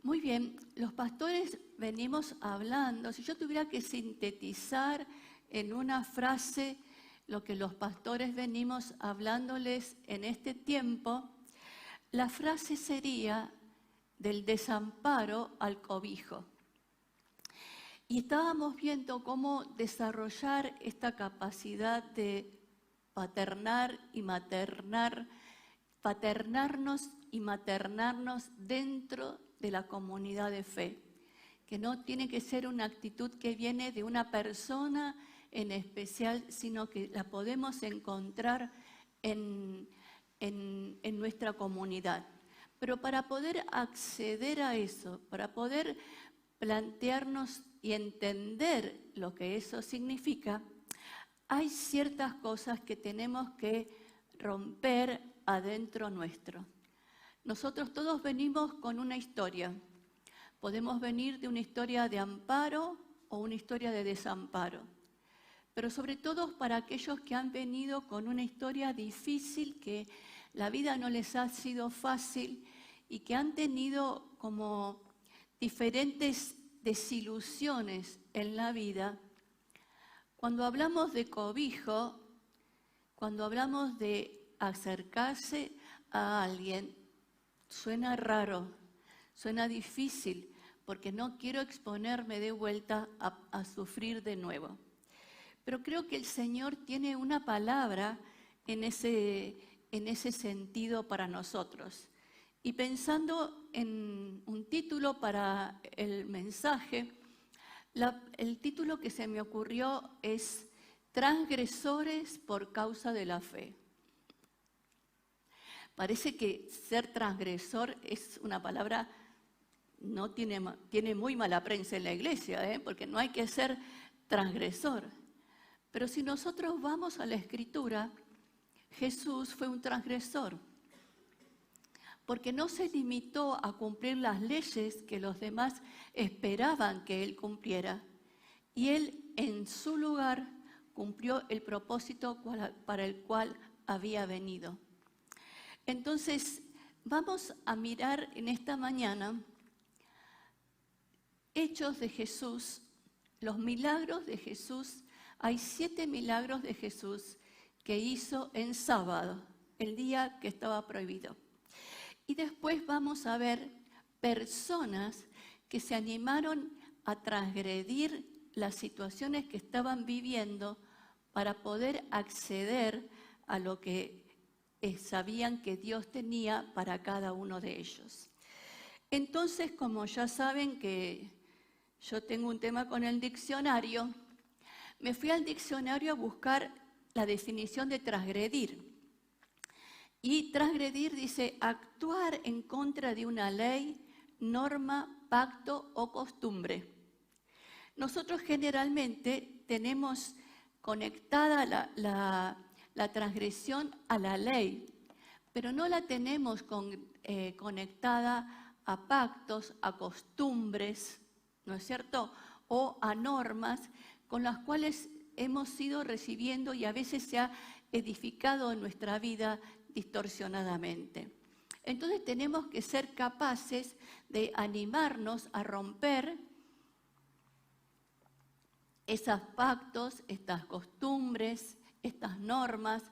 Muy bien, los pastores venimos hablando, si yo tuviera que sintetizar en una frase lo que los pastores venimos hablándoles en este tiempo, la frase sería del desamparo al cobijo. Y estábamos viendo cómo desarrollar esta capacidad de paternarnos y maternarnos dentro de la comunidad de fe, que no tiene que ser una actitud que viene de una persona en especial, sino que la podemos encontrar en nuestra comunidad. Pero para poder acceder a eso, para poder plantearnos y entender lo que eso significa, hay ciertas cosas que tenemos que romper adentro nuestro. Nosotros todos venimos con una historia. Podemos venir de una historia de amparo o una historia de desamparo. Pero sobre todo para aquellos que han venido con una historia difícil, que la vida no les ha sido fácil y que han tenido como diferentes desilusiones en la vida. Cuando hablamos de cobijo, cuando hablamos de acercarse a alguien, suena raro, suena difícil, porque no quiero exponerme de vuelta a sufrir de nuevo. Pero creo que el Señor tiene una palabra en ese sentido para nosotros. Y pensando en un título para el mensaje, el título que se me ocurrió es Transgresores por causa de la fe. Parece que ser transgresor es una palabra, no tiene muy mala prensa en la iglesia, porque no hay que ser transgresor. Pero si nosotros vamos a la Escritura, Jesús fue un transgresor, porque no se limitó a cumplir las leyes que los demás esperaban que Él cumpliera, y Él en su lugar cumplió el propósito para el cual había venido. Entonces, vamos a mirar en esta mañana hechos de Jesús, los milagros de Jesús. Hay 7 milagros de Jesús que hizo en sábado, el día que estaba prohibido. Y después vamos a ver personas que se animaron a transgredir las situaciones que estaban viviendo para poder acceder a lo que sabían que Dios tenía para cada uno de ellos. Entonces, como ya saben que yo tengo un tema con el diccionario, me fui al diccionario a buscar la definición de transgredir. Y transgredir dice actuar en contra de una ley, norma, pacto o costumbre. Nosotros generalmente tenemos conectada la transgresión a la ley, pero no la tenemos conectada a pactos, a costumbres, ¿no es cierto? O a normas con las cuales hemos ido recibiendo y a veces se ha edificado en nuestra vida distorsionadamente. Entonces tenemos que ser capaces de animarnos a romper esos pactos, estas costumbres, estas normas,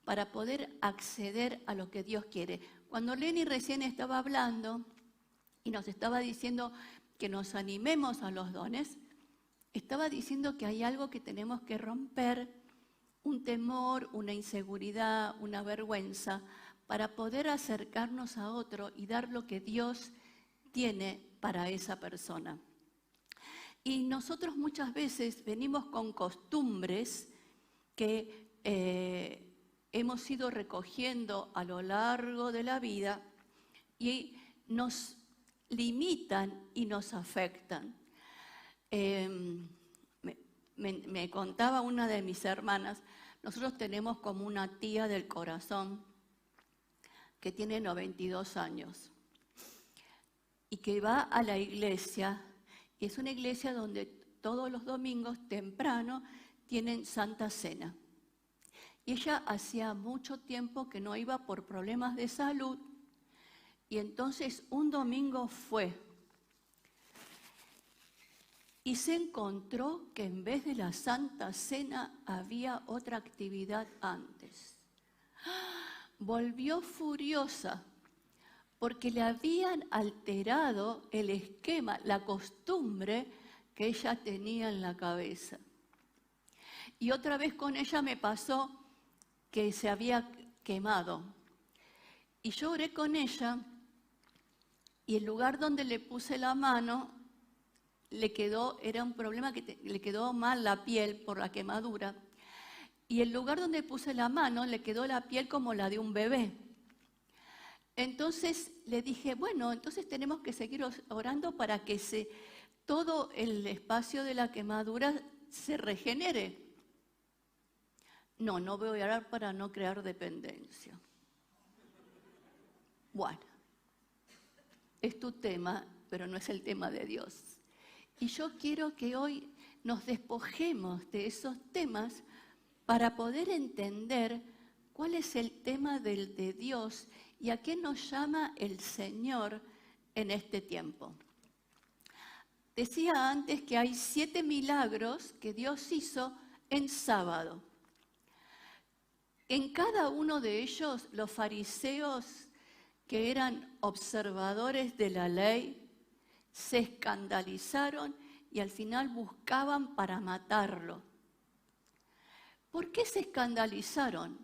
para poder acceder a lo que Dios quiere. Cuando Lenny recién estaba hablando y nos estaba diciendo que nos animemos a los dones, estaba diciendo que hay algo que tenemos que romper, un temor, una inseguridad, una vergüenza, para poder acercarnos a otro y dar lo que Dios tiene para esa persona. Y nosotros muchas veces venimos con costumbres que hemos ido recogiendo a lo largo de la vida y nos limitan y nos afectan. Me contaba una de mis hermanas, nosotros tenemos como una tía del corazón que tiene 92 años y que va a la iglesia, y es una iglesia donde todos los domingos temprano tienen Santa Cena. Y ella hacía mucho tiempo que no iba por problemas de salud, y entonces un domingo fue. y se encontró que en vez de la Santa Cena había otra actividad antes. Volvió furiosa porque le habían alterado el esquema, la costumbre que ella tenía en la cabeza. Y otra vez con ella me pasó que se había quemado. Y yo oré con ella y el lugar donde le puse la mano era un problema que le quedó mal la piel por la quemadura. Y el lugar donde puse la mano le quedó la piel como la de un bebé. Entonces le dije, bueno, entonces tenemos que seguir orando para que todo el espacio de la quemadura se regenere. No voy a orar para no crear dependencia. Bueno, es tu tema, pero no es el tema de Dios. Y yo quiero que hoy nos despojemos de esos temas para poder entender cuál es el tema de Dios y a qué nos llama el Señor en este tiempo. Decía antes que hay 7 milagros que Dios hizo en sábado. En cada uno de ellos, los fariseos, que eran observadores de la ley, se escandalizaron y al final buscaban para matarlo. ¿Por qué se escandalizaron?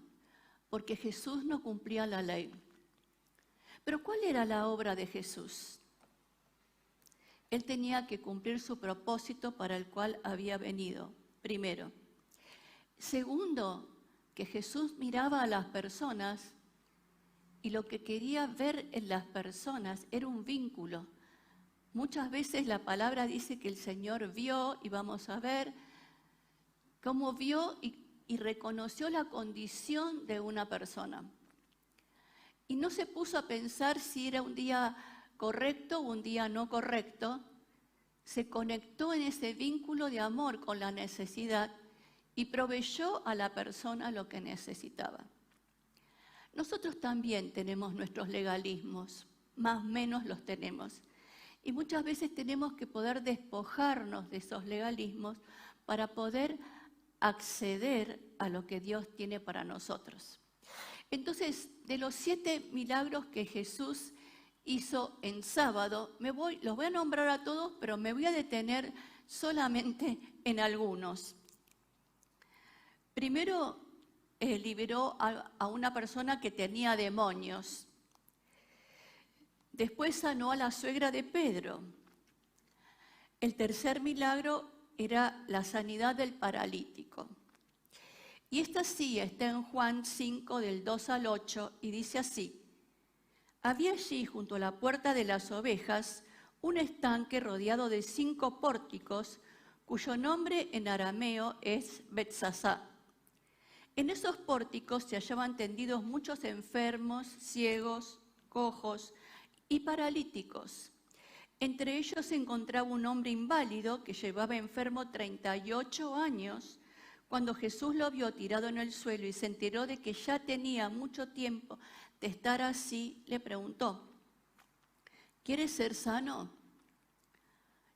Porque Jesús no cumplía la ley. Pero ¿cuál era la obra de Jesús? Él tenía que cumplir su propósito para el cual había venido, primero. Segundo, que Jesús miraba a las personas y lo que quería ver en las personas era un vínculo. Muchas veces la palabra dice que el Señor vio, y vamos a ver cómo vio y reconoció la condición de una persona. Y no se puso a pensar si era un día correcto o un día no correcto. Se conectó en ese vínculo de amor con la necesidad y proveyó a la persona lo que necesitaba. Nosotros también tenemos nuestros legalismos, más o menos los tenemos. Y muchas veces tenemos que poder despojarnos de esos legalismos para poder acceder a lo que Dios tiene para nosotros. Entonces, de los 7 milagros que Jesús hizo en sábado, los voy a nombrar a todos, pero me voy a detener solamente en algunos. Primero, liberó a una persona que tenía demonios. Después sanó a la suegra de Pedro. El tercer milagro era la sanidad del paralítico. Y esta sí está en Juan 5, del 2 al 8, y dice así: había allí, junto a la puerta de las ovejas, un estanque rodeado de 5 pórticos, cuyo nombre en arameo es Betsasá. En esos pórticos se hallaban tendidos muchos enfermos, ciegos, cojos y paralíticos. Entre ellos se encontraba un hombre inválido que llevaba enfermo 38 años. Cuando Jesús lo vio tirado en el suelo y se enteró de que ya tenía mucho tiempo de estar así, le preguntó: ¿quieres ser sano?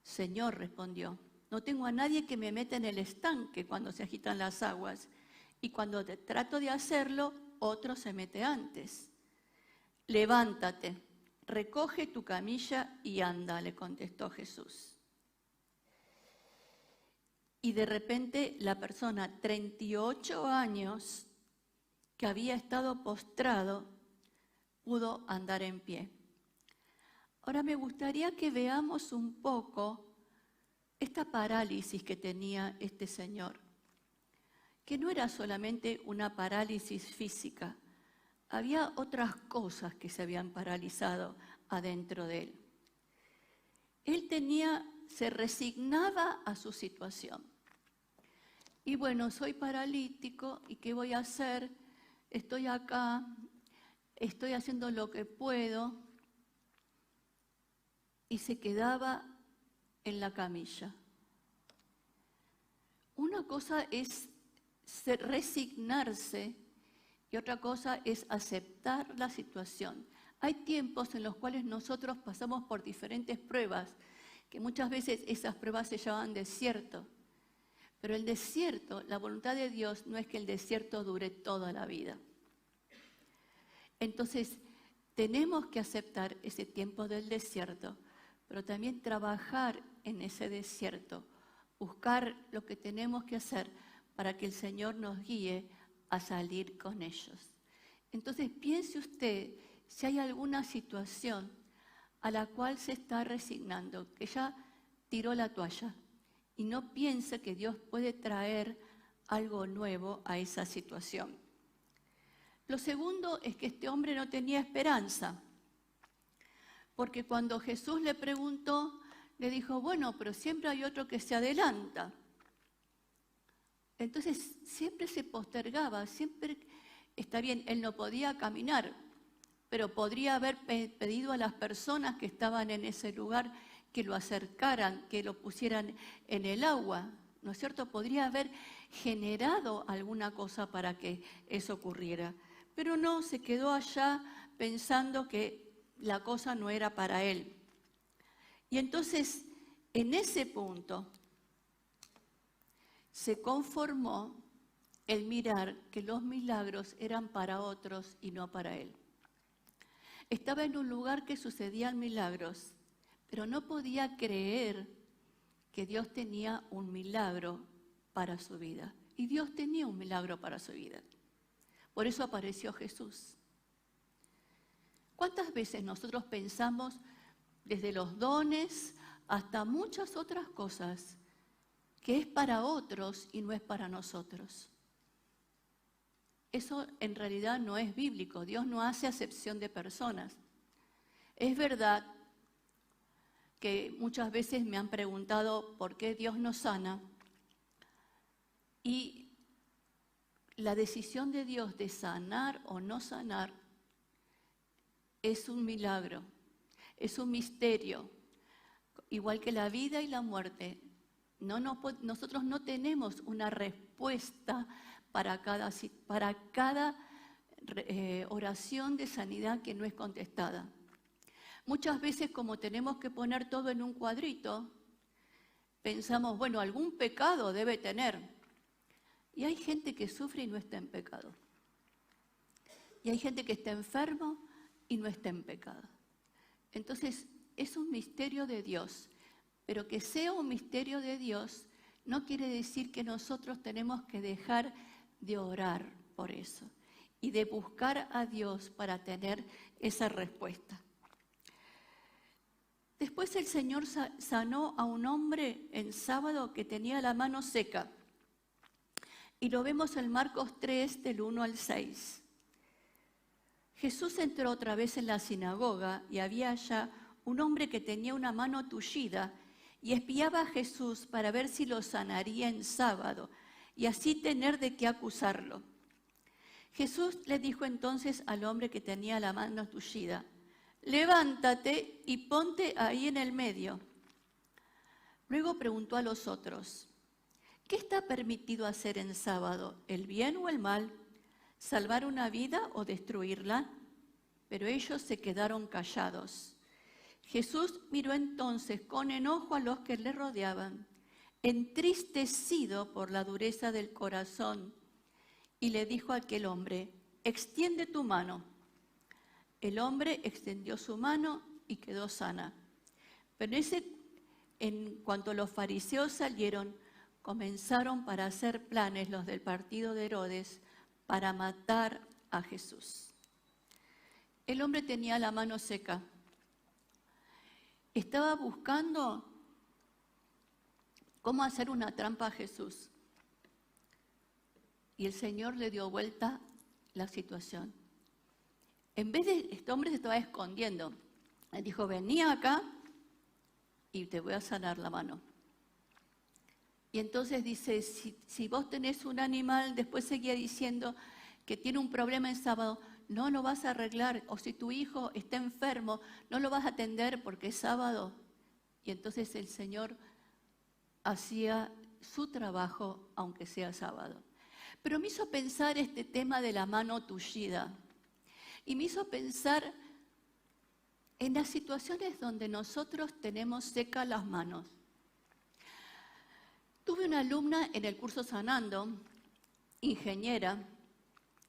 Señor, respondió, no tengo a nadie que me meta en el estanque cuando se agitan las aguas, y cuando trato de hacerlo, otro se mete antes. Levántate, recoge tu camilla y anda, le contestó Jesús. Y de repente la persona, 38 años, que había estado postrado, pudo andar en pie. Ahora me gustaría que veamos un poco esta parálisis que tenía este señor, que no era solamente una parálisis física, había otras cosas que se habían paralizado adentro de él. Él se resignaba a su situación. Y bueno, soy paralítico, ¿y qué voy a hacer? Estoy acá, estoy haciendo lo que puedo. Y se quedaba en la camilla. Una cosa es resignarse y otra cosa es aceptar la situación. Hay tiempos en los cuales nosotros pasamos por diferentes pruebas que muchas veces esas pruebas se llaman desierto. Pero el desierto, la voluntad de Dios no es que el desierto dure toda la vida. Entonces, tenemos que aceptar ese tiempo del desierto, pero también trabajar en ese desierto, buscar lo que tenemos que hacer para que el Señor nos guíe a salir con ellos. Entonces, piense usted si hay alguna situación a la cual se está resignando, que ya tiró la toalla, y no piense que Dios puede traer algo nuevo a esa situación. Lo segundo es que este hombre no tenía esperanza, porque cuando Jesús le preguntó, le dijo, bueno, pero siempre hay otro que se adelanta. Entonces siempre se postergaba, siempre, está bien, él no podía caminar, pero podría haber pedido a las personas que estaban en ese lugar que lo acercaran, que lo pusieran en el agua, ¿no es cierto? Podría haber generado alguna cosa para que eso ocurriera. Pero no, se quedó allá pensando que la cosa no era para él. Y entonces, en ese punto, se conformó el mirar que los milagros eran para otros y no para él. Estaba en un lugar que sucedían milagros, pero no podía creer que Dios tenía un milagro para su vida. Y Dios tenía un milagro para su vida. Por eso apareció Jesús. ¿Cuántas veces nosotros pensamos, desde los dones hasta muchas otras cosas, que es para otros y no es para nosotros? Eso en realidad no es bíblico. Dios no hace acepción de personas. Es verdad que muchas veces me han preguntado por qué Dios no sana, y la decisión de Dios de sanar o no sanar es un milagro, es un misterio, igual que la vida y la muerte. Nosotros no tenemos una respuesta para cada oración de sanidad que no es contestada. Muchas veces, como tenemos que poner todo en un cuadrito, pensamos, bueno, algún pecado debe tener. Y hay gente que sufre y no está en pecado. Y hay gente que está enfermo y no está en pecado. Entonces, es un misterio de Dios. Pero que sea un misterio de Dios no quiere decir que nosotros tenemos que dejar de orar por eso y de buscar a Dios para tener esa respuesta. Después el Señor sanó a un hombre en sábado que tenía la mano seca. Y lo vemos en Marcos 3, del 1 al 6. Jesús entró otra vez en la sinagoga y había allá un hombre que tenía una mano tullida y espiaba a Jesús para ver si lo sanaría en sábado y así tener de qué acusarlo. Jesús le dijo entonces al hombre que tenía la mano tullida, levántate y ponte ahí en el medio. Luego preguntó a los otros, ¿qué está permitido hacer en sábado, el bien o el mal? ¿Salvar una vida o destruirla? Pero ellos se quedaron callados. Jesús miró entonces con enojo a los que le rodeaban, entristecido por la dureza del corazón, y le dijo a aquel hombre, extiende tu mano. El hombre extendió su mano y quedó sana. Pero en cuanto los fariseos salieron, comenzaron para hacer planes los del partido de Herodes para matar a Jesús. El hombre tenía la mano seca. Estaba buscando cómo hacer una trampa a Jesús. Y el Señor le dio vuelta la situación. En vez de, este hombre se estaba escondiendo. Él dijo, vení acá y te voy a sanar la mano. Y entonces dice, si vos tenés un animal, después seguía diciendo que tiene un problema en sábado, no lo vas a arreglar. O si tu hijo está enfermo, no lo vas a atender porque es sábado. Y entonces el Señor hacía su trabajo aunque sea sábado. Pero me hizo pensar este tema de la mano tullida. Y me hizo pensar en las situaciones donde nosotros tenemos secas las manos. Tuve una alumna en el curso Sanando, ingeniera,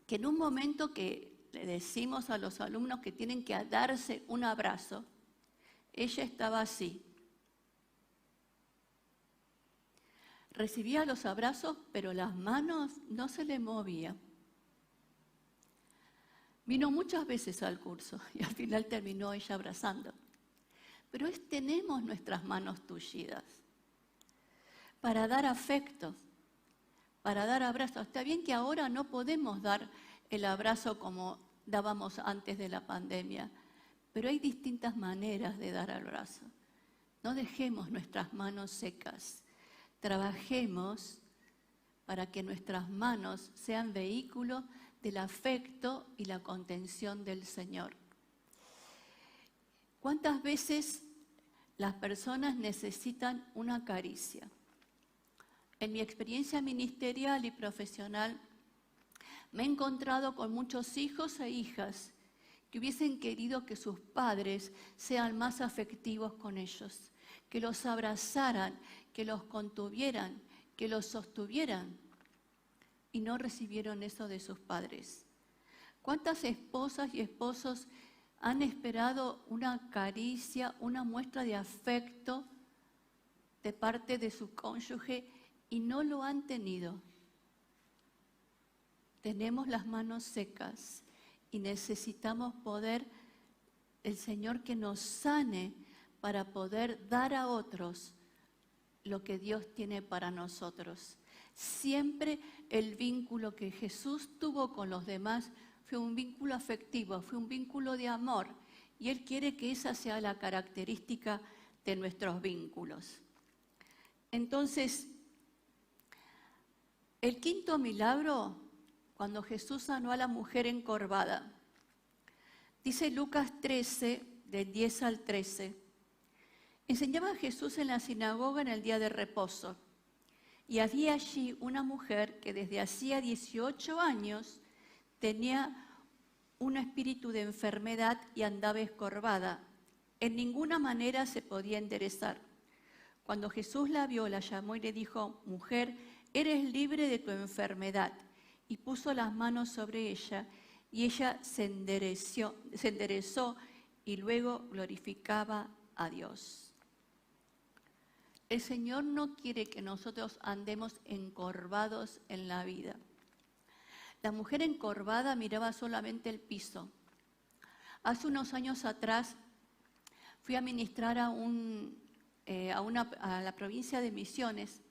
que en un momento que le decimos a los alumnos que tienen que darse un abrazo, ella estaba así. Recibía los abrazos, pero las manos no se le movían. Vino muchas veces al curso y al final terminó ella abrazando. Pero tenemos nuestras manos tullidas para dar afectos, para dar abrazos. Está bien que ahora no podemos dar el abrazo como dábamos antes de la pandemia, pero hay distintas maneras de dar abrazo. No dejemos nuestras manos secas. Trabajemos para que nuestras manos sean vehículos del afecto y la contención del Señor. ¿Cuántas veces las personas necesitan una caricia? En mi experiencia ministerial y profesional, me he encontrado con muchos hijos e hijas que hubiesen querido que sus padres sean más afectivos con ellos, que los abrazaran, que los contuvieran, que los sostuvieran, y no recibieron eso de sus padres. ¿Cuántas esposas y esposos han esperado una caricia, una muestra de afecto de parte de su cónyuge y no lo han tenido? Tenemos las manos secas y necesitamos poder, el Señor que nos sane para poder dar a otros lo que Dios tiene para nosotros. Siempre el vínculo que Jesús tuvo con los demás fue un vínculo afectivo, fue un vínculo de amor. Y Él quiere que esa sea la característica de nuestros vínculos. Entonces, el quinto milagro, cuando Jesús sanó a la mujer encorvada, dice Lucas 13, del 10 al 13. Enseñaba Jesús en la sinagoga en el día de reposo. Y había allí una mujer que desde hacía 18 años tenía un espíritu de enfermedad y andaba encorvada. En ninguna manera se podía enderezar. Cuando Jesús la vio, la llamó y le dijo: mujer, eres libre de tu enfermedad. Y puso las manos sobre ella, y ella se enderezó y luego glorificaba a Dios. El Señor no quiere que nosotros andemos encorvados en la vida. La mujer encorvada miraba solamente el piso. Hace unos años atrás fui a ministrar a la provincia de Misiones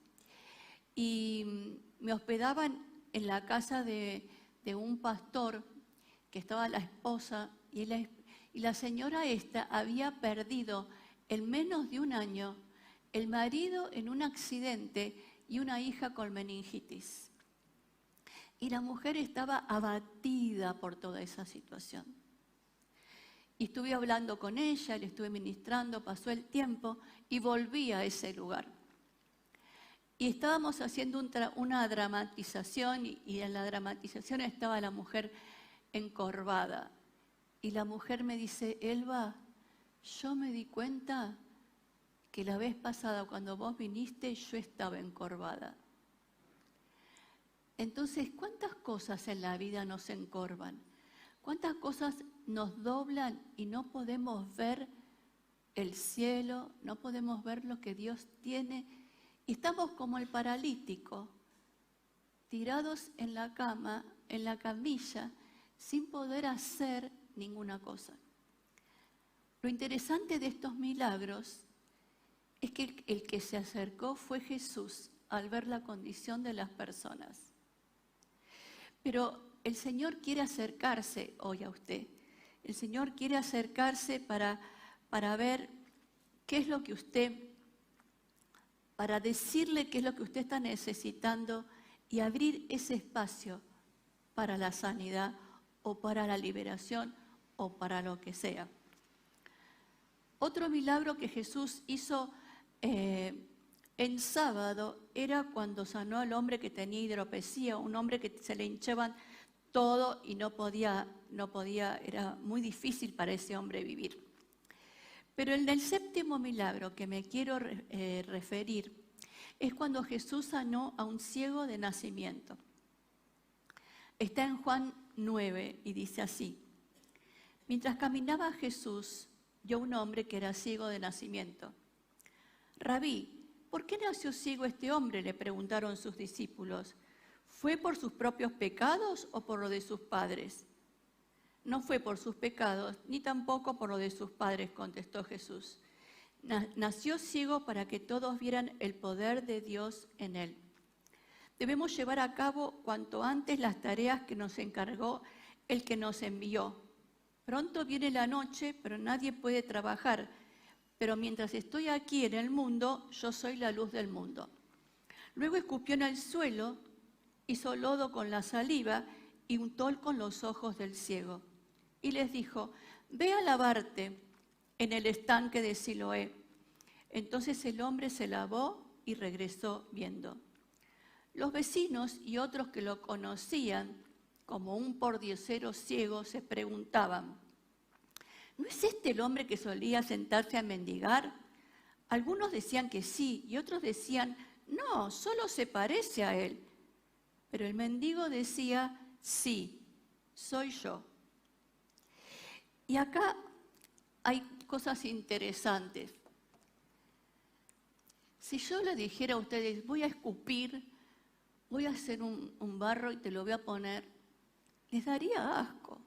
y me hospedaban en la casa de un pastor que estaba la esposa y la señora esta había perdido en menos de un año el marido en un accidente y una hija con meningitis. Y la mujer estaba abatida por toda esa situación. Y estuve hablando con ella, le estuve ministrando, pasó el tiempo y volví a ese lugar. Y estábamos haciendo una dramatización y en la dramatización estaba la mujer encorvada. Y la mujer me dice: Elba, yo me di cuenta que la vez pasada cuando vos viniste yo estaba encorvada. Entonces, ¿cuántas cosas en la vida nos encorvan? ¿Cuántas cosas nos doblan y no podemos ver el cielo, no podemos ver lo que Dios tiene? Y estamos como el paralítico, tirados en la cama, en la camilla, sin poder hacer ninguna cosa. Lo interesante de estos milagros es que el que se acercó fue Jesús al ver la condición de las personas. Pero el Señor quiere acercarse hoy a usted. El Señor quiere acercarse para ver qué es lo que usted, para decirle qué es lo que usted está necesitando y abrir ese espacio para la sanidad o para la liberación o para lo que sea. Otro milagro que Jesús hizo en sábado era cuando sanó al hombre que tenía hidropesía, un hombre que se le hinchaban todo y no podía, era muy difícil para ese hombre vivir. Pero en el séptimo milagro que me quiero referir es cuando Jesús sanó a un ciego de nacimiento. Está en Juan 9 y dice así: mientras caminaba Jesús, vio un hombre que era ciego de nacimiento. Rabí, ¿por qué nació ciego este hombre?, le preguntaron sus discípulos. ¿Fue por sus propios pecados o por lo de sus padres? No fue por sus pecados, ni tampoco por lo de sus padres, contestó Jesús. Nació ciego para que todos vieran el poder de Dios en él. Debemos llevar a cabo cuanto antes las tareas que nos encargó el que nos envió. Pronto viene la noche, pero nadie puede trabajar. Pero mientras estoy aquí en el mundo, yo soy la luz del mundo. Luego escupió en el suelo, hizo lodo con la saliva y untó con los ojos del ciego. Y les dijo: ve a lavarte en el estanque de Siloé. Entonces el hombre se lavó y regresó viendo. Los vecinos y otros que lo conocían como un pordiosero ciego se preguntaban: ¿no es este el hombre que solía sentarse a mendigar? Algunos decían que sí y otros decían: no, solo se parece a él. Pero el mendigo decía: sí, soy yo. Y acá hay cosas interesantes. Si yo le dijera a ustedes: voy a escupir, voy a hacer un barro y te lo voy a poner, les daría asco.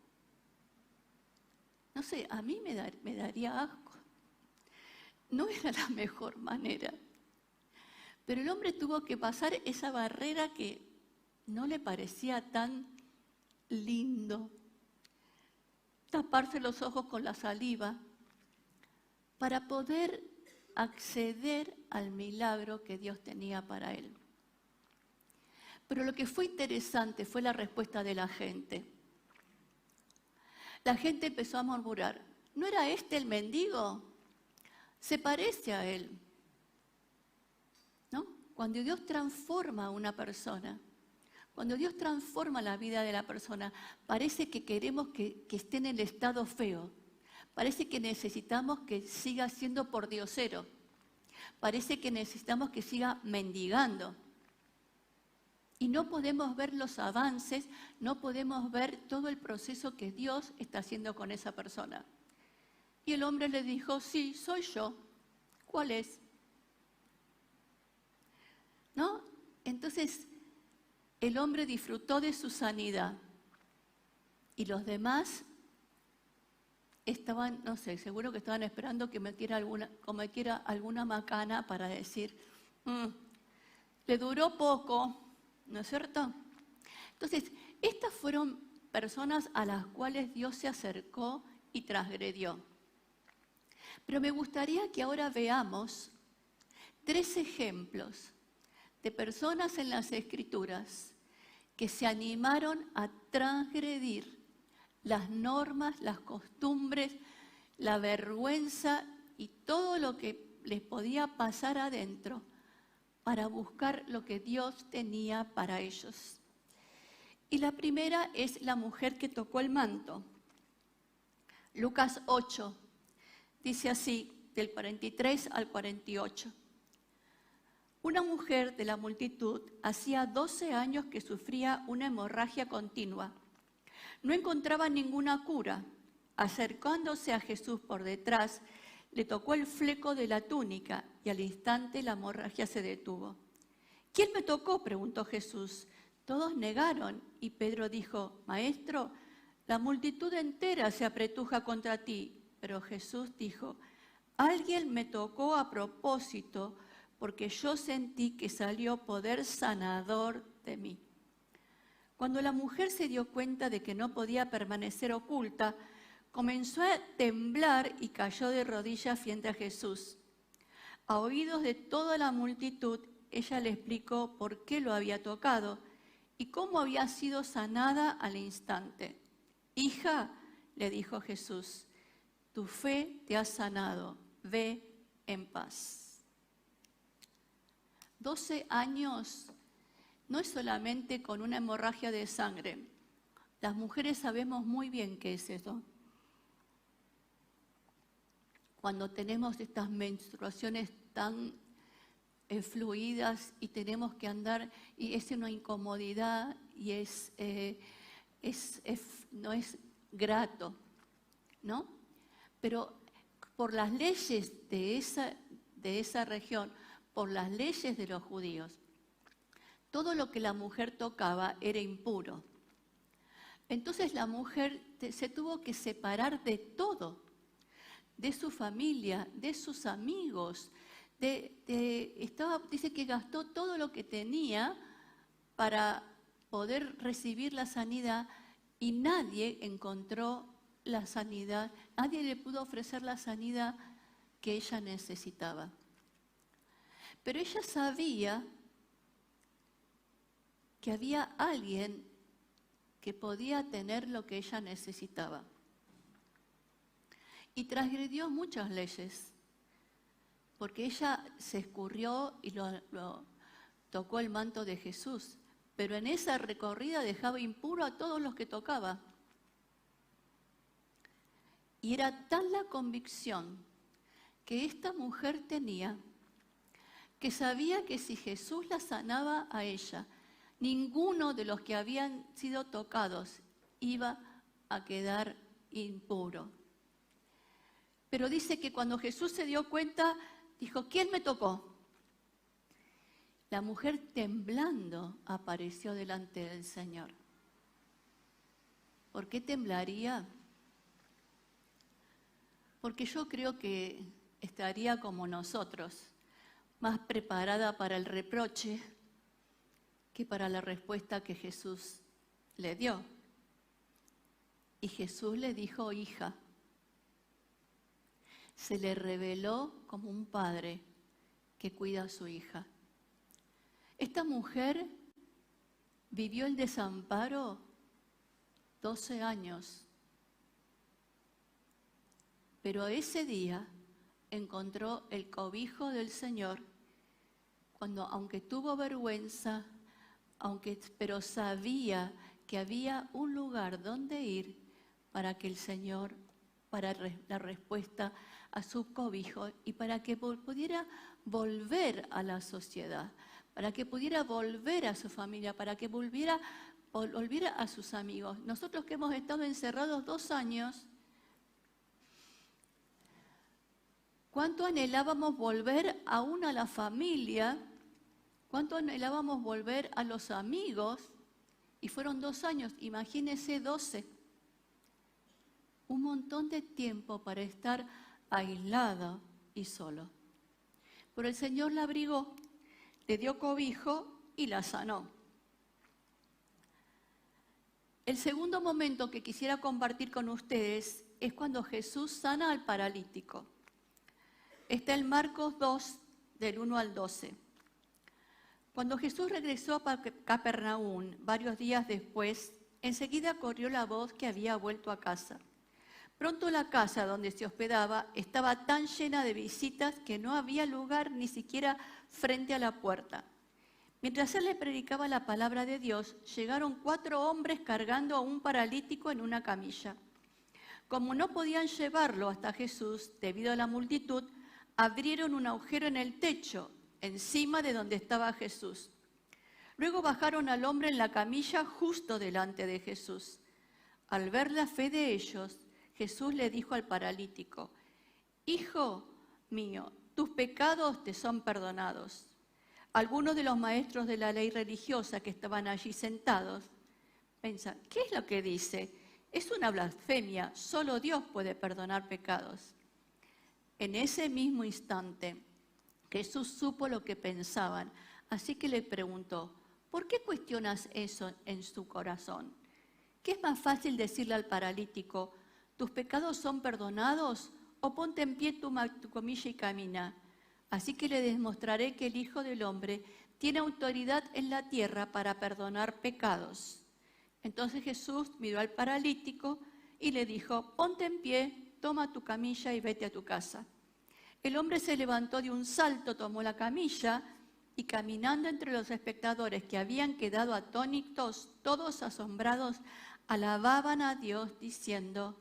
No sé, a mí me daría asco. No era la mejor manera. Pero el hombre tuvo que pasar esa barrera que no le parecía tan lindo, taparse los ojos con la saliva, para poder acceder al milagro que Dios tenía para él. Pero lo que fue interesante fue la respuesta de la gente. La gente empezó a murmurar: ¿no era este el mendigo? Se parece a él. ¿No? Cuando Dios transforma a una persona, cuando Dios transforma la vida de la persona, parece que queremos que esté en el estado feo. Parece que necesitamos que siga siendo pordiosero. Parece que necesitamos que siga mendigando. Y no podemos ver los avances, no podemos ver todo el proceso que Dios está haciendo con esa persona. Y el hombre le dijo: sí, soy yo. ¿Cuál es? ¿No? Entonces, el hombre disfrutó de su sanidad. Y los demás estaban, no sé, seguro que estaban esperando que cometiera alguna macana para decir: le duró poco, ¿no es cierto? Entonces, estas fueron personas a las cuales Dios se acercó y transgredió. Pero me gustaría que ahora veamos 3 ejemplos de personas en las Escrituras que se animaron a transgredir las normas, las costumbres, la vergüenza y todo lo que les podía pasar adentro para buscar lo que Dios tenía para ellos. Y la primera es la mujer que tocó el manto. Lucas 8, dice así, del 43 al 48. Una mujer de la multitud hacía 12 años que sufría una hemorragia continua. No encontraba ninguna cura. Acercándose a Jesús por detrás, le tocó el fleco de la túnica y al instante la hemorragia se detuvo. ¿Quién me tocó?, preguntó Jesús. Todos negaron y Pedro dijo: Maestro, la multitud entera se apretuja contra ti. Pero Jesús dijo: alguien me tocó a propósito, porque yo sentí que salió poder sanador de mí. Cuando la mujer se dio cuenta de que no podía permanecer oculta, comenzó a temblar y cayó de rodillas frente a Jesús. A oídos de toda la multitud, ella le explicó por qué lo había tocado y cómo había sido sanada al instante. Hija, le dijo Jesús, tu fe te ha sanado, ve en paz. 12 años no es solamente con una hemorragia de sangre. Las mujeres sabemos muy bien qué es eso. cuando tenemos estas menstruaciones tan fluidas y tenemos que andar, y es una incomodidad y no es grato, ¿no? Pero por las leyes de esa región, por las leyes de los judíos, todo lo que la mujer tocaba era impuro. Entonces la mujer se tuvo que separar de todo, de su familia, de sus amigos. Dice que gastó todo lo que tenía para poder recibir la sanidad y nadie encontró la sanidad, nadie le pudo ofrecer la sanidad que ella necesitaba. Pero ella sabía que había alguien que podía tener lo que ella necesitaba. Y transgredió muchas leyes, porque ella se escurrió y tocó el manto de Jesús, pero en esa recorrida dejaba impuro a todos los que tocaba. Y era tal la convicción que esta mujer tenía, que sabía que si Jesús la sanaba a ella, ninguno de los que habían sido tocados iba a quedar impuro. Pero dice que cuando Jesús se dio cuenta, dijo, ¿quién me tocó? La mujer temblando apareció delante del Señor. ¿Por qué temblaría? Porque yo creo que estaría como nosotros, más preparada para el reproche que para la respuesta que Jesús le dio. Y Jesús le dijo, hija. Se le reveló como un padre que cuida a su hija. Esta mujer vivió el desamparo 12 años, pero ese día encontró el cobijo del Señor, aunque tuvo vergüenza, pero sabía que había un lugar donde ir para que el Señor, para la respuesta a su cobijo y para que pudiera volver a la sociedad, para que pudiera volver a su familia, para que volviera a sus amigos. Nosotros que hemos estado encerrados 2 años, ¿cuánto anhelábamos volver aún a la familia? ¿Cuánto anhelábamos volver a los amigos? Y fueron 2 años, imagínense 12. Un montón de tiempo para estar aislada y solo. Pero el Señor la abrigó, le dio cobijo y la sanó. El segundo momento que quisiera compartir con ustedes es cuando Jesús sana al paralítico. Está en Marcos 2, del 1 al 12. Cuando Jesús regresó a Capernaum, varios días después, enseguida corrió la voz que había vuelto a casa. Pronto la casa donde se hospedaba estaba tan llena de visitas que no había lugar ni siquiera frente a la puerta. Mientras él le predicaba la palabra de Dios, llegaron 4 hombres cargando a un paralítico en una camilla. Como no podían llevarlo hasta Jesús debido a la multitud, abrieron un agujero en el techo, encima de donde estaba Jesús. Luego bajaron al hombre en la camilla justo delante de Jesús. Al ver la fe de ellos, Jesús le dijo al paralítico, hijo mío, tus pecados te son perdonados. Algunos de los maestros de la ley religiosa que estaban allí sentados pensan, ¿qué es lo que dice? Es una blasfemia, solo Dios puede perdonar pecados. En ese mismo instante, Jesús supo lo que pensaban, así que le preguntó, ¿por qué cuestionas eso en su corazón? ¿Qué es más fácil decirle al paralítico, tus pecados son perdonados, o ponte en pie tu camilla y camina? Así que le demostraré que el Hijo del Hombre tiene autoridad en la tierra para perdonar pecados. Entonces Jesús miró al paralítico y le dijo, ponte en pie, toma tu camilla y vete a tu casa. El hombre se levantó de un salto, tomó la camilla y caminando entre los espectadores que habían quedado atónitos, todos asombrados, alababan a Dios diciendo,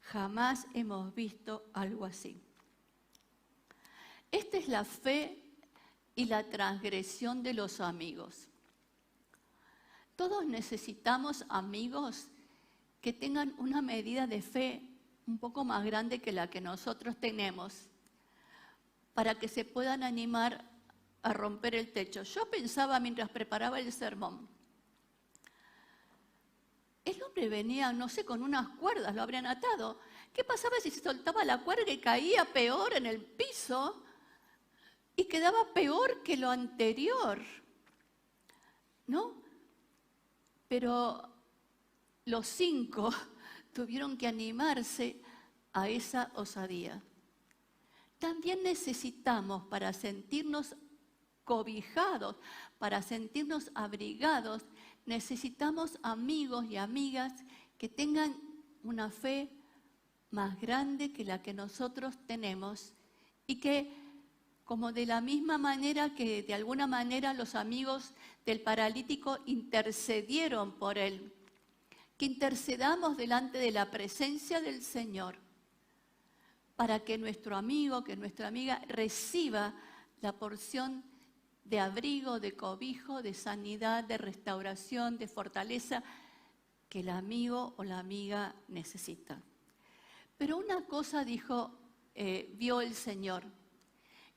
jamás hemos visto algo así. Esta es la fe y la transgresión de los amigos. Todos necesitamos amigos que tengan una medida de fe un poco más grande que la que nosotros tenemos, para que se puedan animar a romper el techo. Yo pensaba mientras preparaba el sermón, el hombre venía, no sé, con unas cuerdas, lo habrían atado. ¿Qué pasaba si se soltaba la cuerda y caía peor en el piso y quedaba peor que lo anterior? ¿No? Pero los 5 tuvieron que animarse a esa osadía. También necesitamos, para sentirnos cobijados, para sentirnos abrigados, necesitamos amigos y amigas que tengan una fe más grande que la que nosotros tenemos y que, como de la misma manera que de alguna manera los amigos del paralítico intercedieron por él, que intercedamos delante de la presencia del Señor para que nuestro amigo, que nuestra amiga reciba la porción de abrigo, de cobijo, de sanidad, de restauración, de fortaleza que el amigo o la amiga necesita. Pero una cosa vio el Señor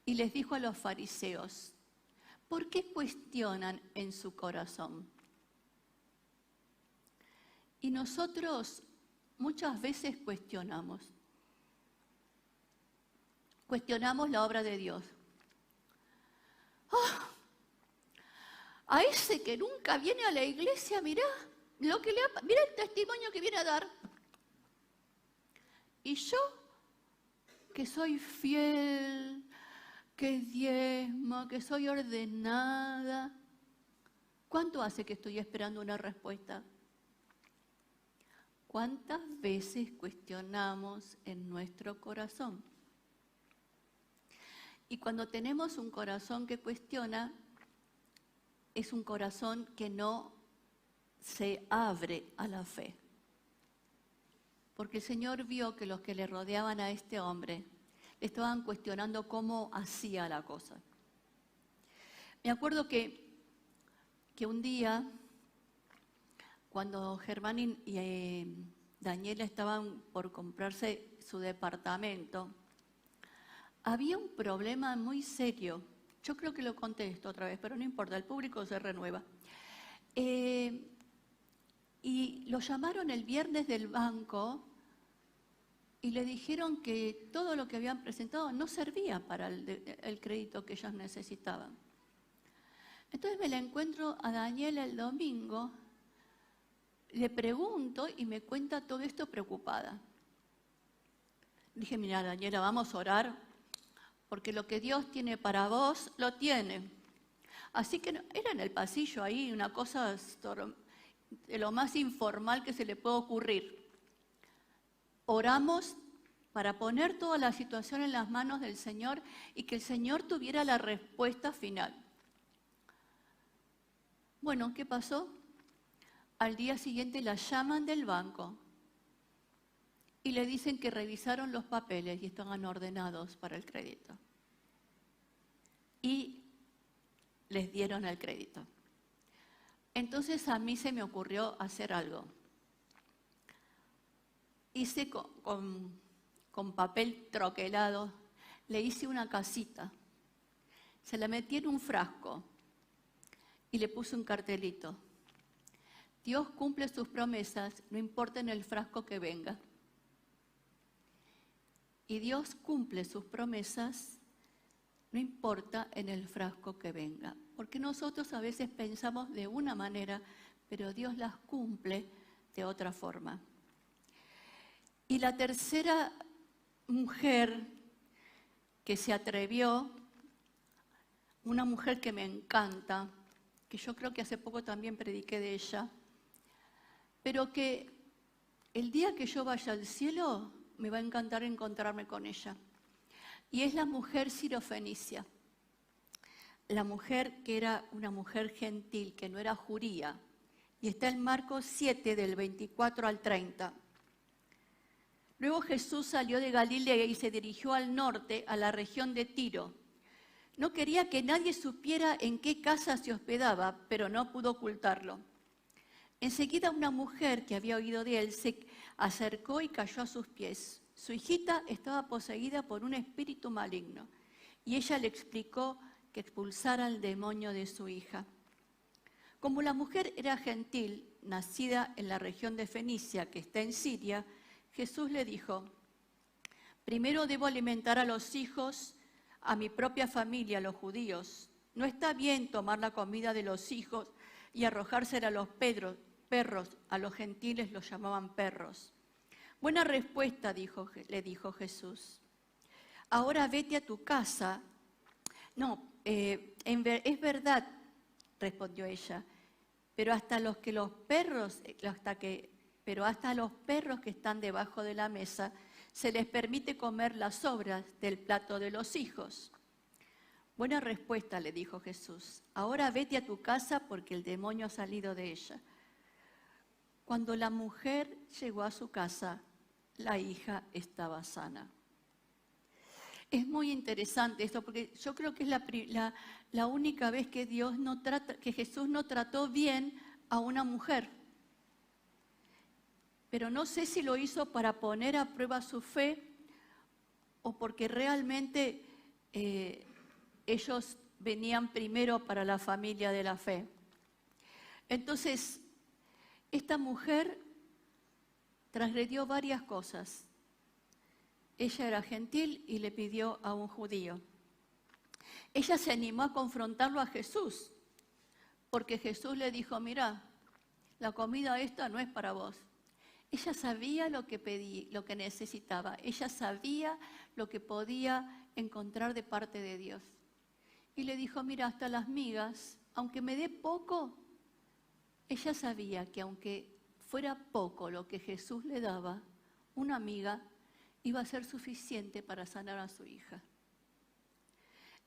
y les dijo a los fariseos: ¿por qué cuestionan en su corazón? Y nosotros muchas veces cuestionamos la obra de Dios. ¡Oh! A ese que nunca viene a la iglesia, mirá el testimonio que viene a dar. Y yo, que soy fiel, que diezmo, que soy ordenada, ¿cuánto hace que estoy esperando una respuesta? ¿Cuántas veces cuestionamos en nuestro corazón? Y cuando tenemos un corazón que cuestiona, es un corazón que no se abre a la fe. Porque el Señor vio que los que le rodeaban a este hombre le estaban cuestionando cómo hacía la cosa. Me acuerdo que un día, cuando Germán y Daniela estaban por comprarse su departamento, había un problema muy serio. Yo creo que lo conté esto otra vez, pero no importa, el público se renueva. Y lo llamaron el viernes del banco y le dijeron que todo lo que habían presentado no servía para el crédito que ellos necesitaban. Entonces me la encuentro a Daniela el domingo, le pregunto y me cuenta todo esto preocupada. Dije: mira, Daniela, vamos a orar, porque lo que Dios tiene para vos, lo tiene. Así que era en el pasillo ahí, una cosa de lo más informal que se le puede ocurrir. Oramos para poner toda la situación en las manos del Señor y que el Señor tuviera la respuesta final. Bueno, ¿qué pasó? Al día siguiente la llaman del banco y le dicen que revisaron los papeles y estaban ordenados para el crédito. Y les dieron el crédito. Entonces a mí se me ocurrió hacer algo. Hice con papel troquelado, le hice una casita, se la metí en un frasco y le puse un cartelito: Dios cumple sus promesas, no importa en el frasco que venga. Y Dios cumple sus promesas, no importa en el frasco que venga. Porque nosotros a veces pensamos de una manera, pero Dios las cumple de otra forma. Y la tercera mujer que se atrevió, una mujer que me encanta, que yo creo que hace poco también prediqué de ella, pero que el día que yo vaya al cielo me va a encantar encontrarme con ella. Y es la mujer sirofenicia, la mujer que era una mujer gentil, que no era judía. Y está en Marcos 7, del 24 al 30. Luego Jesús salió de Galilea y se dirigió al norte, a la región de Tiro. No quería que nadie supiera en qué casa se hospedaba, pero no pudo ocultarlo. Enseguida una mujer que había oído de él se acercó y cayó a sus pies. Su hijita estaba poseída por un espíritu maligno y ella le explicó que expulsara al demonio de su hija. Como la mujer era gentil, nacida en la región de Fenicia, que está en Siria, Jesús le dijo: primero debo alimentar a los hijos, a mi propia familia, a los judíos. No está bien tomar la comida de los hijos y arrojársela a los perros. A los gentiles los llamaban perros. Buena respuesta, le dijo Jesús. Ahora vete a tu casa. No, es verdad, respondió ella, pero hasta los perros que están debajo de la mesa se les permite comer las sobras del plato de los hijos. Buena respuesta, le dijo Jesús. Ahora vete a tu casa porque el demonio ha salido de ella. Cuando la mujer llegó a su casa, la hija estaba sana. Es muy interesante esto, porque yo creo que es la única vez que Jesús no trató bien a una mujer. Pero no sé si lo hizo para poner a prueba su fe o porque realmente ellos venían primero para la familia de la fe. Entonces, esta mujer transgredió varias cosas. Ella era gentil y le pidió a un judío. Ella se animó a confrontarlo a Jesús, porque Jesús le dijo: mira, la comida esta no es para vos. Ella sabía lo que necesitaba. Ella sabía lo que podía encontrar de parte de Dios. Y le dijo: mira, hasta las migas, aunque me dé poco, ella sabía que aunque fuera poco lo que Jesús le daba, una miga iba a ser suficiente para sanar a su hija.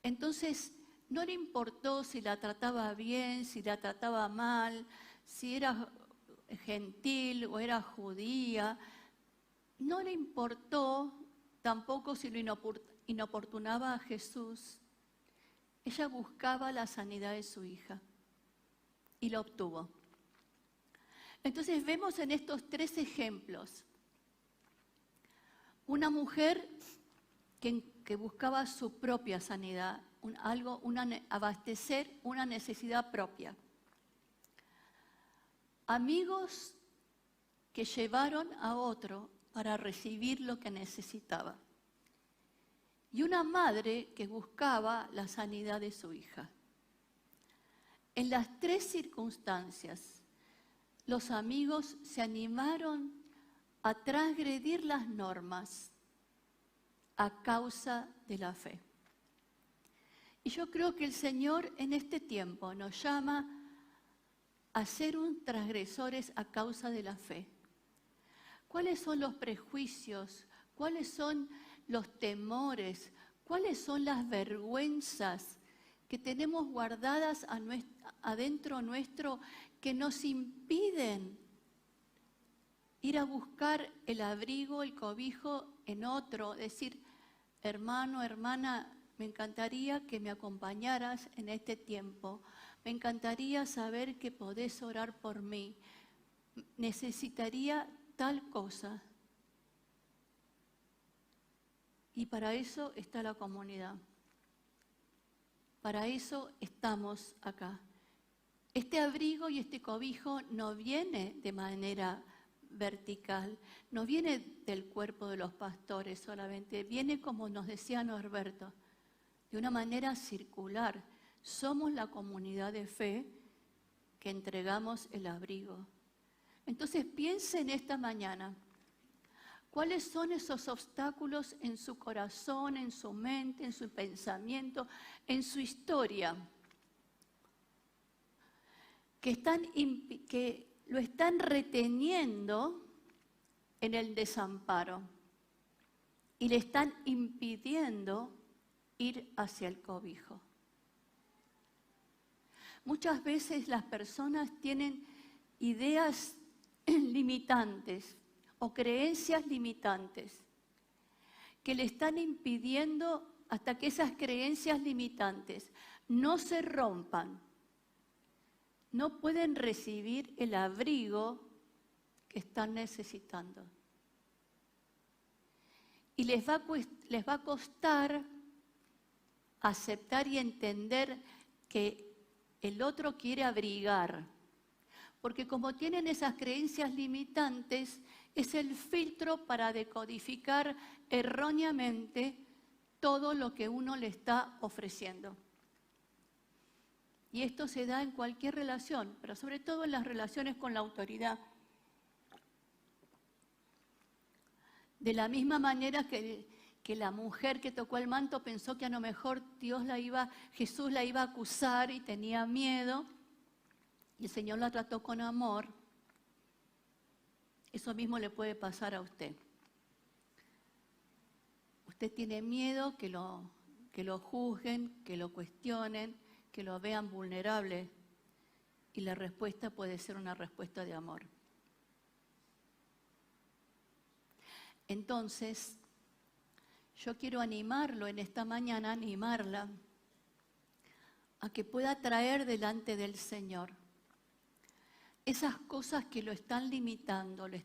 Entonces, no le importó si la trataba bien, si la trataba mal, si era gentil o era judía. No le importó tampoco si lo inoportunaba a Jesús. Ella buscaba la sanidad de su hija y la obtuvo. Entonces vemos en estos 3 ejemplos una mujer que buscaba su propia sanidad, abastecer una necesidad propia. Amigos que llevaron a otro para recibir lo que necesitaba. Y una madre que buscaba la sanidad de su hija. En las 3 circunstancias, los amigos se animaron a transgredir las normas a causa de la fe. Y yo creo que el Señor en este tiempo nos llama a ser transgresores a causa de la fe. ¿Cuáles son los prejuicios? ¿Cuáles son los temores? ¿Cuáles son las vergüenzas que tenemos guardadas adentro nuestro que nos impiden ir a buscar el abrigo, el cobijo en otro? Decir: hermano, hermana, me encantaría que me acompañaras en este tiempo. Me encantaría saber que podés orar por mí. Necesitaría tal cosa. Y para eso está la comunidad. Para eso estamos acá. Este abrigo y este cobijo no viene de manera vertical, no viene del cuerpo de los pastores solamente, viene, como nos decía Norberto, de una manera circular. Somos la comunidad de fe que entregamos el abrigo. Entonces piensen esta mañana, ¿cuáles son esos obstáculos en su corazón, en su mente, en su pensamiento, en su historia, que lo están reteniendo en el desamparo y le están impidiendo ir hacia el cobijo? Muchas veces las personas tienen ideas limitantes o creencias limitantes que le están impidiendo hasta que esas creencias limitantes no se rompan, no pueden recibir el abrigo que están necesitando. Y les va a costar aceptar y entender que el otro quiere abrigar. Porque como tienen esas creencias limitantes, es el filtro para decodificar erróneamente todo lo que uno le está ofreciendo. Y esto se da en cualquier relación, pero sobre todo en las relaciones con la autoridad. De la misma manera que la mujer que tocó el manto pensó que a lo mejor Jesús la iba a acusar y tenía miedo, y el Señor la trató con amor, eso mismo le puede pasar a usted. Usted tiene miedo que lo juzguen, que lo cuestionen, que lo vean vulnerable, y la respuesta puede ser una respuesta de amor. Entonces, yo quiero animarlo en esta mañana, animarla a que pueda traer delante del Señor esas cosas que lo están limitando, la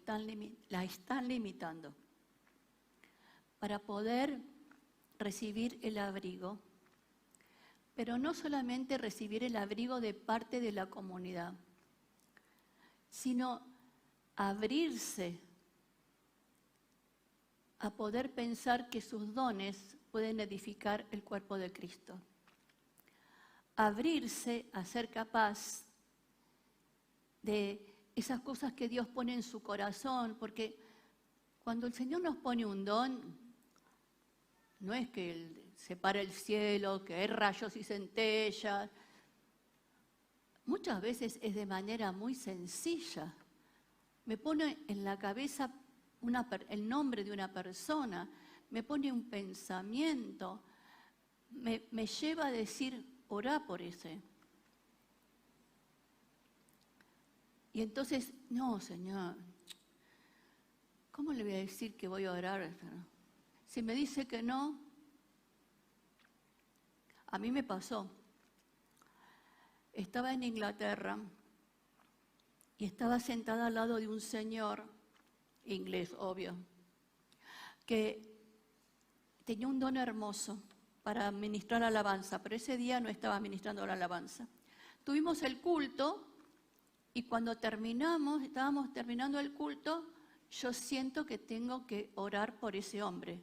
están limitando, para poder recibir el abrigo. Pero no solamente recibir el abrigo de parte de la comunidad, sino abrirse a poder pensar que sus dones pueden edificar el cuerpo de Cristo. Abrirse a ser capaz de esas cosas que Dios pone en su corazón, porque cuando el Señor nos pone un don, no es que Él separa el cielo, que hay rayos y centellas. Muchas veces es de manera muy sencilla. Me pone en la cabeza el nombre de una persona, me pone un pensamiento, me lleva a decir, orá por ese. Y entonces, no, Señor, ¿cómo le voy a decir que voy a orar? Si me dice que no, a mí me pasó. Estaba en Inglaterra y estaba sentada al lado de un señor, inglés, obvio, que tenía un don hermoso para ministrar alabanza, pero ese día no estaba ministrando la alabanza. Tuvimos el culto y cuando estábamos terminando el culto, yo siento que tengo que orar por ese hombre.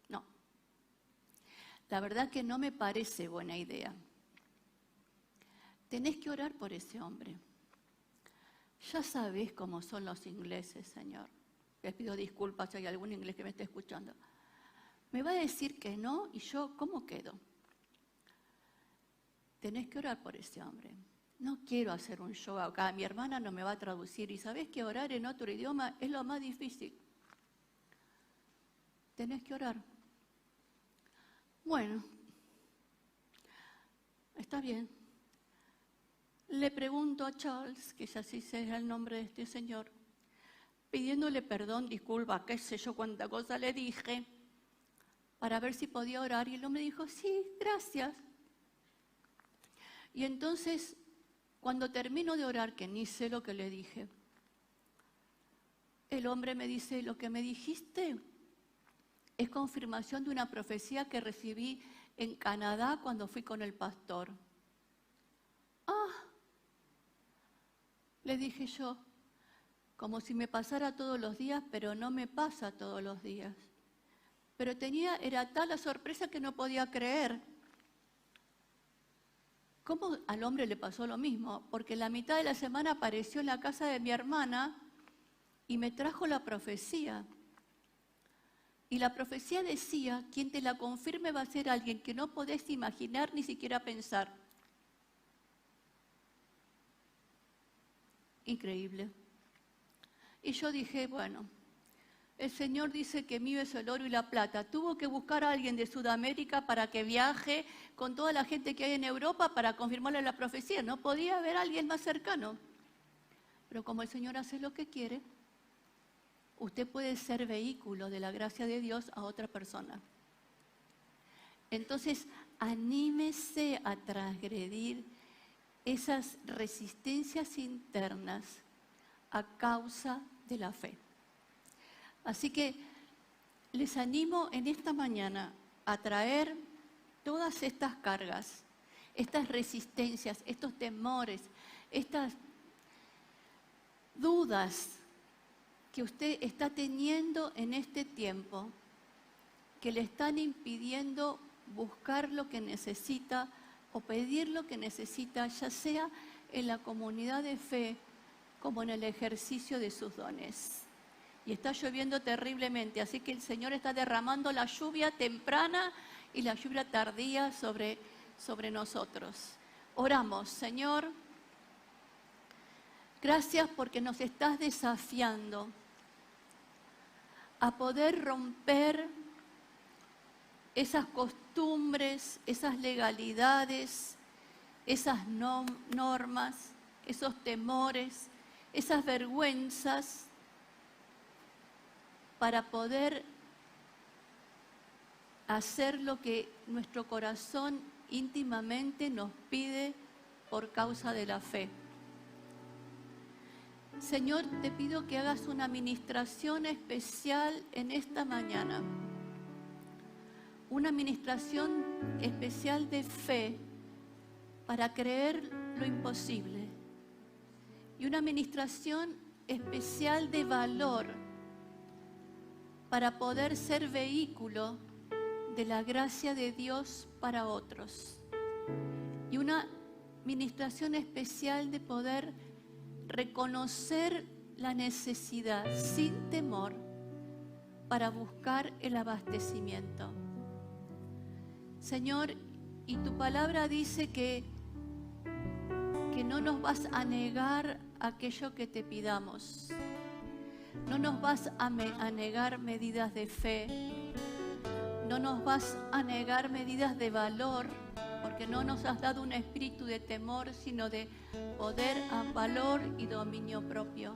No, la verdad que no me parece buena idea. Tenés que orar por ese hombre. Ya sabés cómo son los ingleses, Señor. Les pido disculpas si hay algún inglés que me esté escuchando. Me va a decir que no y yo, ¿cómo quedo? Tenés que orar por ese hombre. No quiero hacer un show acá. Mi hermana no me va a traducir. Y sabés que orar en otro idioma es lo más difícil. Tenés que orar. Bueno, está bien. Le pregunto a Charles, que ya sí sé el nombre de este señor, pidiéndole perdón, disculpa, qué sé yo cuánta cosa le dije, para ver si podía orar. Y él me dijo, sí, gracias. Y entonces, cuando termino de orar, que ni sé lo que le dije, el hombre me dice, lo que me dijiste es confirmación de una profecía que recibí en Canadá cuando fui con el pastor. Ah, le dije yo, como si me pasara todos los días, pero no me pasa todos los días. Pero era tal la sorpresa que no podía creer. ¿Cómo al hombre le pasó lo mismo? Porque la mitad de la semana apareció en la casa de mi hermana y me trajo la profecía. Y la profecía decía, quien te la confirme va a ser alguien que no podés imaginar ni siquiera pensar. Increíble. Y yo dije, bueno, el Señor dice que mío es el oro y la plata. Tuvo que buscar a alguien de Sudamérica para que viaje con toda la gente que hay en Europa para confirmarle la profecía. No podía haber alguien más cercano. Pero como el Señor hace lo que quiere, usted puede ser vehículo de la gracia de Dios a otra persona. Entonces, anímese a transgredir esas resistencias internas a causa de la fe. Así que les animo en esta mañana a traer todas estas cargas, estas resistencias, estos temores, estas dudas que usted está teniendo en este tiempo, que le están impidiendo buscar lo que necesita o pedir lo que necesita, ya sea en la comunidad de fe como en el ejercicio de sus dones. Y está lloviendo terriblemente, así que el Señor está derramando la lluvia temprana y la lluvia tardía sobre nosotros. Oramos, Señor, gracias porque nos estás desafiando a poder romper esas costumbres, esas legalidades, esas normas, esos temores, esas vergüenzas, para poder hacer lo que nuestro corazón íntimamente nos pide por causa de la fe. Señor, te pido que hagas una ministración especial en esta mañana. Una ministración especial de fe para creer lo imposible. Y una ministración especial de valor para poder ser vehículo de la gracia de Dios para otros. Y una ministración especial de poder reconocer la necesidad sin temor para buscar el abastecimiento. Señor, y tu palabra dice que no nos vas a negar aquello que te pidamos. No nos vas a negar medidas de fe. No nos vas a negar medidas de valor, porque no nos has dado un espíritu de temor, sino de poder, valor y dominio propio.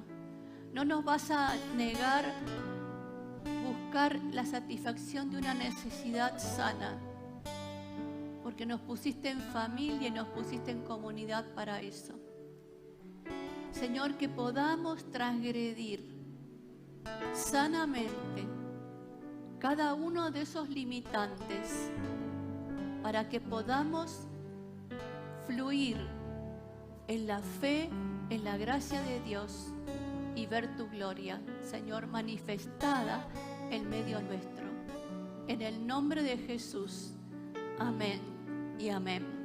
No nos vas a negar buscar la satisfacción de una necesidad sana, porque nos pusiste en familia y nos pusiste en comunidad para eso. Señor, que podamos transgredir sanamente cada uno de esos limitantes para que podamos fluir en la fe, en la gracia de Dios y ver tu gloria, Señor, manifestada en medio nuestro. En el nombre de Jesús. Amén y amén.